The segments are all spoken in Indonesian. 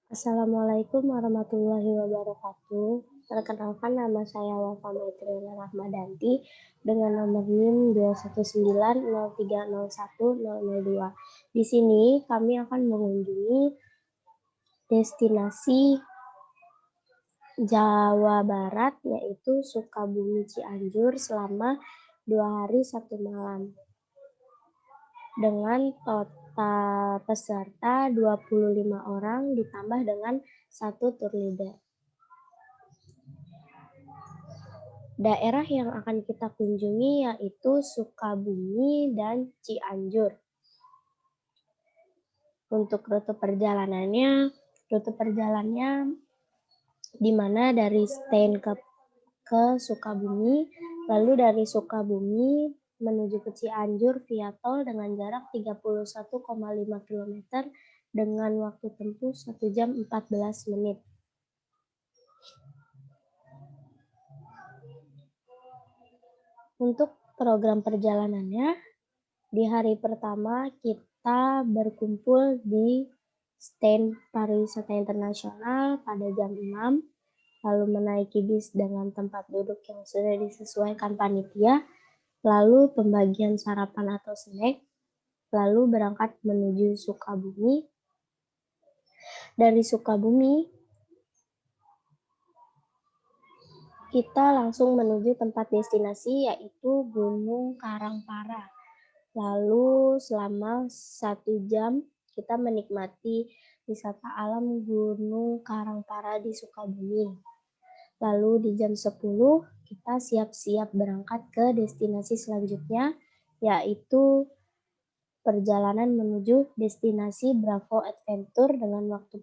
Assalamualaikum warahmatullahi wabarakatuh. Perkenalkan nama saya Wafa Maitriana Rahmadanti dengan nomor NIM 21903010002. Di sini kami akan mengunjungi destinasi Jawa Barat yaitu Sukabumi Cianjur selama 2 hari 1 malam. Dengan total peserta 25 orang ditambah dengan 1 tour leader. Daerah yang akan kita kunjungi yaitu Sukabumi dan Cianjur. Untuk rute perjalanannya di mana dari stand ke Sukabumi, lalu dari Sukabumi menuju ke Cianjur via tol dengan jarak 31,5 km dengan waktu tempuh 1 jam 14 menit. Untuk program perjalanannya, di hari pertama kita berkumpul di stand pariwisata internasional pada jam 6, lalu menaiki bis dengan tempat duduk yang sudah disesuaikan panitia, lalu pembagian sarapan atau snack, lalu berangkat menuju Sukabumi. Dari Sukabumi, kita langsung menuju tempat destinasi yaitu Gunung Karangpara. Lalu selama 1 jam kita menikmati wisata alam Gunung Karangpara di Sukabumi. Lalu di jam 10 kita siap-siap berangkat ke destinasi selanjutnya yaitu perjalanan menuju destinasi Bravo Adventure dengan waktu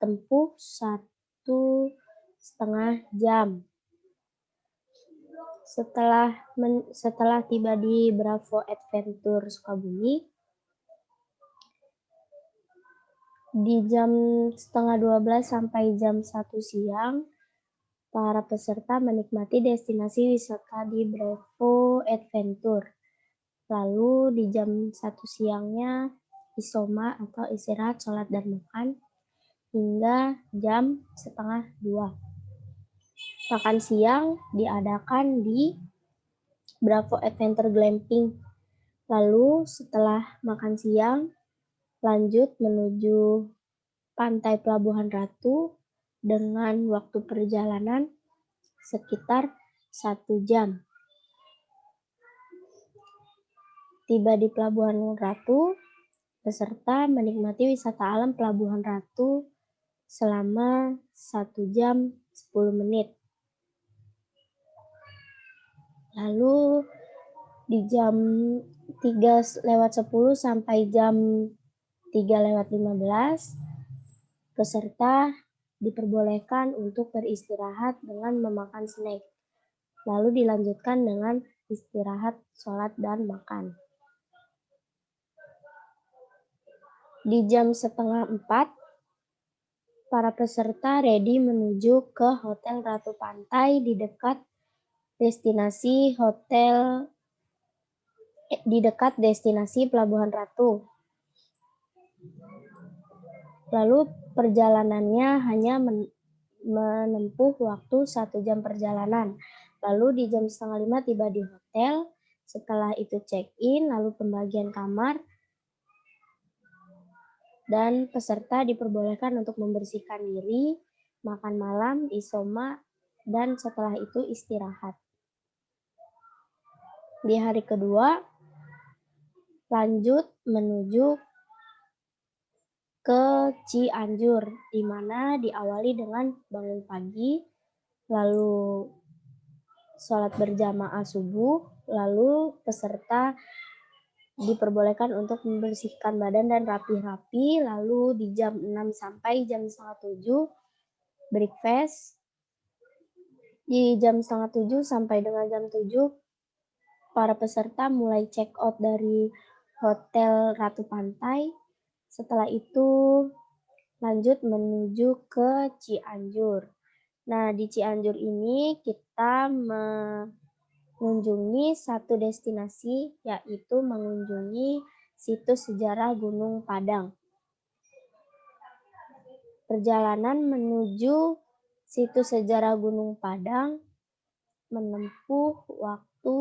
tempuh 1,5 jam. Setelah tiba di Bravo Adventure Sukabumi, di jam 11:30 sampai jam 1 siang, para peserta menikmati destinasi wisata di Bravo Adventure. Lalu di jam 1 siangnya isoma atau istirahat, sholat, dan makan hingga jam 1:30. Makan siang diadakan di Bravo Adventure Glamping. Lalu setelah makan siang, lanjut menuju Pantai Pelabuhan Ratu dengan waktu perjalanan sekitar 1 jam. Tiba di Pelabuhan Ratu, peserta menikmati wisata alam Pelabuhan Ratu selama 1 jam 10 menit. Lalu di jam 3:10 sampai jam 3:15, peserta diperbolehkan untuk beristirahat dengan memakan snack. Lalu dilanjutkan dengan istirahat, sholat, dan makan. Di jam 3:30, para peserta ready menuju ke Hotel Ratu Pantai di dekat destinasi Pelabuhan Ratu. Lalu perjalanannya hanya menempuh waktu 1 jam perjalanan. Lalu di jam 4:30 tiba di hotel, setelah itu check-in, lalu pembagian kamar, dan peserta diperbolehkan untuk membersihkan diri, makan malam, isoma, dan setelah itu istirahat. Di hari kedua, lanjut menuju ke Cianjur, di mana diawali dengan bangun pagi, lalu sholat berjamaah subuh, lalu peserta diperbolehkan untuk membersihkan badan dan rapi-rapi, lalu di jam 6 sampai jam 6:30 breakfast. Di jam 6:30 sampai dengan jam 7, para peserta mulai check out dari Hotel Ratu Pantai. Setelah itu lanjut menuju ke Cianjur. Nah, di Cianjur ini kita mengunjungi satu destinasi, yaitu mengunjungi situs sejarah Gunung Padang. Perjalanan menuju situs sejarah Gunung Padang menempuh waktu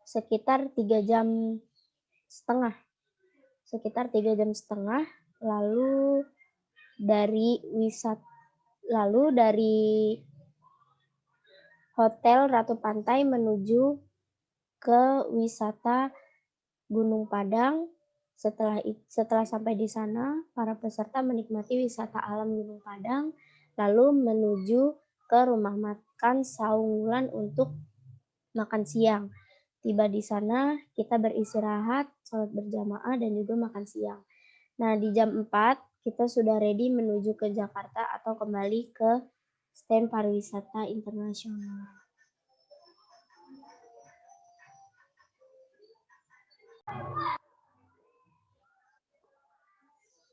sekitar 3 jam setengah. Lalu dari Hotel Ratu Pantai menuju ke wisata Gunung Padang. Setelah sampai di sana, para peserta menikmati wisata alam Gunung Padang, lalu menuju ke rumah makan Saungulan untuk makan siang. Tiba di sana, kita beristirahat, sholat berjamaah, dan juga makan siang. Nah, di jam 4, kita sudah ready menuju ke Jakarta atau kembali ke stand pariwisata internasional.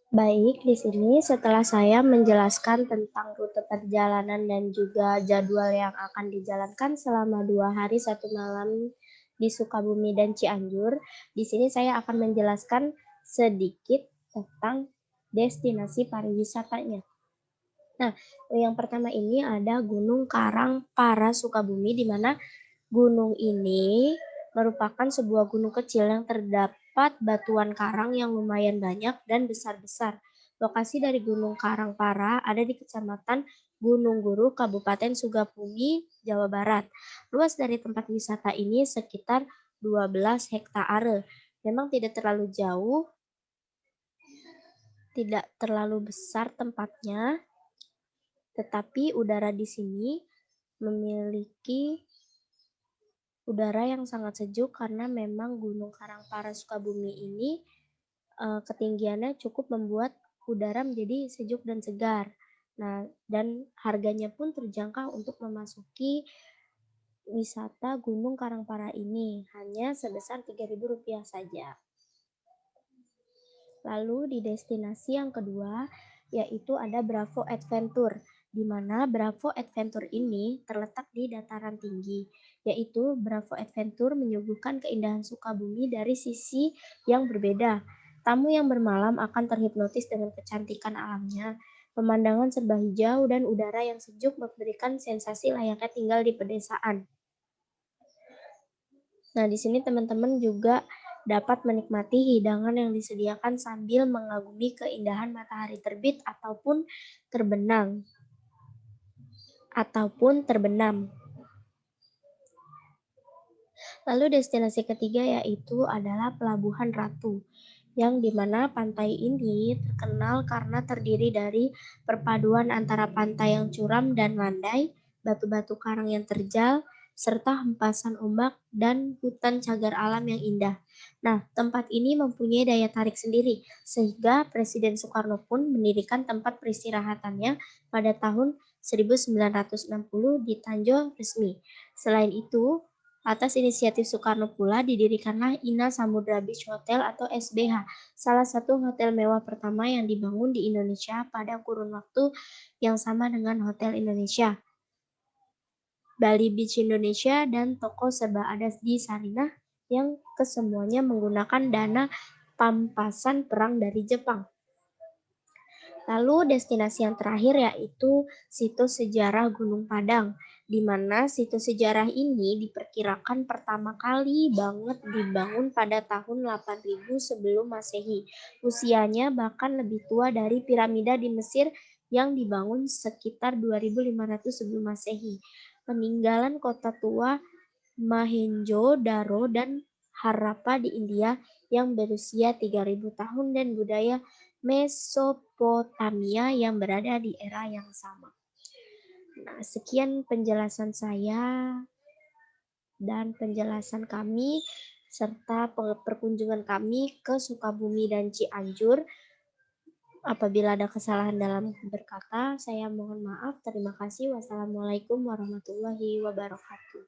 Baik, di sini setelah saya menjelaskan tentang rute perjalanan dan juga jadwal yang akan dijalankan selama 2 hari 1 malam di Sukabumi dan Cianjur, di sini saya akan menjelaskan sedikit tentang destinasi pariwisatanya. Nah, yang pertama ini ada Gunung Karangpara Sukabumi, di mana gunung ini merupakan sebuah gunung kecil yang terdapat batuan karang yang lumayan banyak dan besar-besar. Lokasi dari Gunung Karangpara ada di Kecamatan Gunung Guru, Kabupaten Sukabumi, Jawa Barat. Luas dari tempat wisata ini sekitar 12 hektare. Memang tidak terlalu jauh, tidak terlalu besar tempatnya, tetapi udara di sini memiliki udara yang sangat sejuk karena memang Gunung Karangpara Sukabumi ini ketinggiannya cukup membuat udara menjadi sejuk dan segar. Nah, dan harganya pun terjangkau untuk memasuki wisata Gunung Karangpara ini, hanya sebesar Rp3.000 saja. Lalu di destinasi yang kedua, yaitu ada Bravo Adventure, di mana Bravo Adventure ini terletak di dataran tinggi, yaitu Bravo Adventure menyuguhkan keindahan Sukabumi dari sisi yang berbeda. Tamu yang bermalam akan terhipnotis dengan kecantikan alamnya, pemandangan serba hijau, dan udara yang sejuk memberikan sensasi layaknya tinggal di pedesaan. Nah, di sini teman-teman juga dapat menikmati hidangan yang disediakan sambil mengagumi keindahan matahari terbit ataupun terbenam. Lalu destinasi ketiga yaitu adalah Pelabuhan Ratu, yang dimana pantai ini terkenal karena terdiri dari perpaduan antara pantai yang curam dan landai, batu-batu karang yang terjal, serta hempasan ombak dan hutan cagar alam yang indah. Nah, tempat ini mempunyai daya tarik sendiri, sehingga Presiden Soekarno pun mendirikan tempat peristirahatannya pada tahun 1960 di Tanjung resmi. Selain itu, atas inisiatif Soekarno pula didirikanlah Ina Samudra Beach Hotel atau SBH, salah satu hotel mewah pertama yang dibangun di Indonesia pada kurun waktu yang sama dengan Hotel Indonesia, Bali Beach Indonesia, dan toko serba ada di Sarinah yang kesemuanya menggunakan dana pampasan perang dari Jepang. Lalu destinasi yang terakhir yaitu situs sejarah Gunung Padang, di mana situs sejarah ini diperkirakan pertama kali banget dibangun pada tahun 8000 sebelum Masehi. Usianya bahkan lebih tua dari piramida di Mesir yang dibangun sekitar 2500 sebelum Masehi. Peninggalan kota tua Mohenjo-daro dan Harappa di India yang berusia 3000 tahun dan budaya Mesopotamia yang berada di era yang sama. Nah, sekian penjelasan saya dan penjelasan kami serta perkunjungan kami ke Sukabumi dan Cianjur. Apabila ada kesalahan dalam berkata, saya mohon maaf. Terima kasih. Wassalamualaikum warahmatullahi wabarakatuh.